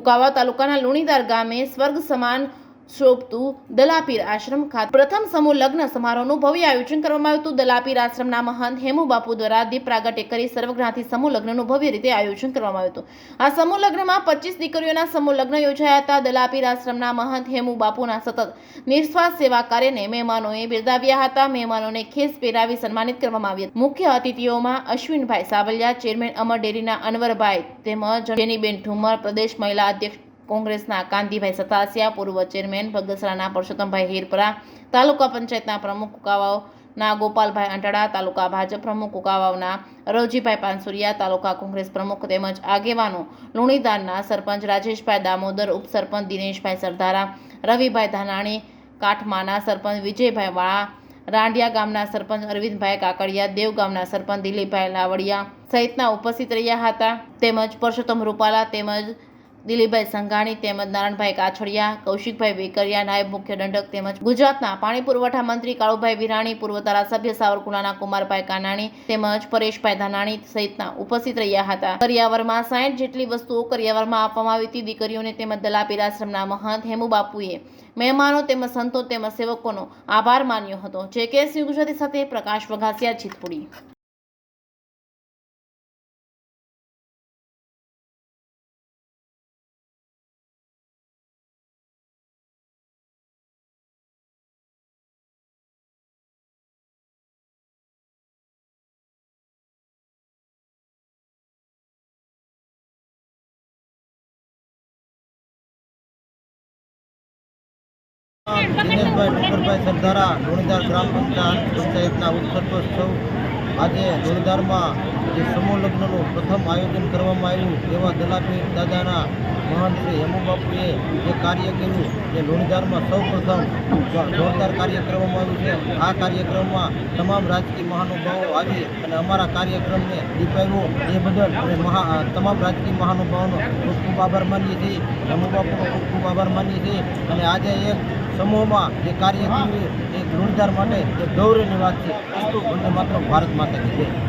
કુકાવા તાલુકાના લુણીધાર ગામે સ્વર્ગ સમાન શોભતું દલાપીર આશ્રમ ખાતે પ્રથમ સમૂહ લગ્ન સમારોહનું ભવ્ય આયોજન કરવામાં આવ્યું હતું। દલાપીર આશ્રમના મહંત હેમુ બાપુ દ્વારા દીપ પ્રાગટ્ય કરી સર્વગ્રાહી સમૂહ લગ્નનું ભવ્ય રીતે આયોજન કરવામાં આવ્યું હતું। આ સમૂહ લગ્નમાં 25 દીકરીઓના સમૂહ લગ્ન યોજાયા હતા। દલાપીર આશ્રમના મહંત હેમુ બાપુના સતત નિસ્વાર્થ સેવા કાર્યને મહેમાનોએ બિરદાવ્યા હતા। મહેમાનોને ખેસ પહેરાવી સન્માનિત કરવામાં આવ્યા। મુખ્ય અતિથિઓમાં અશ્વિનભાઈ સાવલિયા, ચેરમેન અમર ડેરીના અનવરભાઈ તેમજ જેનીબેન ઠુમર, પ્રદેશ મહિલા અધ્યક્ષ કોંગ્રેસના કાંતિભાઈ સતાસિયા, પૂર્વ ચેરમેન બગસરાના પરસોત્તમભાઈ હીરપરા, તાલુકા પંચાયતના પ્રમુખ કુકાવાવના ગોપાલભાઈ અંટાળા, તાલુકા ભાજપ પ્રમુખ કુકાવાવના રવજીભાઈ પાનસુરિયા, તાલુકા કોંગ્રેસ પ્રમુખ તેમજ આગેવાનો લુણીધારના સરપંચ રાજેશભાઈ દામોદર, ઉપસરપંચ દિનેશભાઈ સરદારા, રવિભાઈ ધાનાણી, કાઠમાના સરપંચ વિજયભાઈ વાળા, રાંડિયા ગામના સરપંચ અરવિંદભાઈ કાકડિયા, દેવ ગામના સરપંચ દિલીપભાઈ લાવડિયા સહિતના ઉપસ્થિત રહ્યા હતા। તેમજ પરસોત્તમ રૂપાલા તેમજ દિલીપભાઈ સંઘાણી તેમજ નારાયણભાઈ કાછડિયા, કૌશિકભાઈ વેકરિયા, નાયબ મુખ્ય દંડક તેમજ ગુજરાતના પાણી પુરવઠા મંત્રી કાળુભાઈ વિરાણી, પૂર્વ ધારાસભ્ય સાવરકુંડલાના કુમારભાઈ કાનાણી તેમજ પરેશભાઈ ધાનાણી સહિતના ઉપસ્થિત રહ્યા હતા। કરિયાવરમાં 60 જેટલી વસ્તુઓ કરિયાવરમાં આપવામાં આવી હતી। દીકરીઓને તેમજ દલાપીર આશ્રમના મહંત હેમુ બાપુએ મહેમાનો તેમજ સંતો તેમજ સેવકોનો આભાર માન્યો હતો। JKS ન્યૂઝ ગુજરાતી સાથે પ્રકાશ વઘાસિયા, જીતપુરી। દિનેશભાઈ ડુંગરભાઈ સરદારા, લુણીધાર ગ્રામ પંચાયતના ઉપસરપંચ સૌ આજે લુણીધારમાં જે સમૂહ લગ્નનું પ્રથમ આયોજન કરવામાં આવ્યું એવા દલાપીર દાદાના મહંત શ્રી હેમુ બાપુએ જે કાર્ય કર્યું એ લુણીધારમાં સૌ પ્રથમ જોરદાર કાર્ય કરવામાં આવ્યું છે। આ કાર્યક્રમમાં તમામ રાજકીય મહાનુભાવો આવી અને અમારા કાર્યક્રમને દીપાવ્યો એ બદલ અમે તમામ રાજકીય મહાનુભાવોનો ખૂબ ખૂબ આભાર માનીએ છીએ। હેમુ બાપુનો ખૂબ ખૂબ આભાર માનીએ છીએ અને આજે એક સમૂહમાં જે કાર્ય કર્યું એક લુણીધાર માટે એક ગૌરવની વાત છે। અસ્તુ વંદે માતરમ, ભારત માતા કી જય।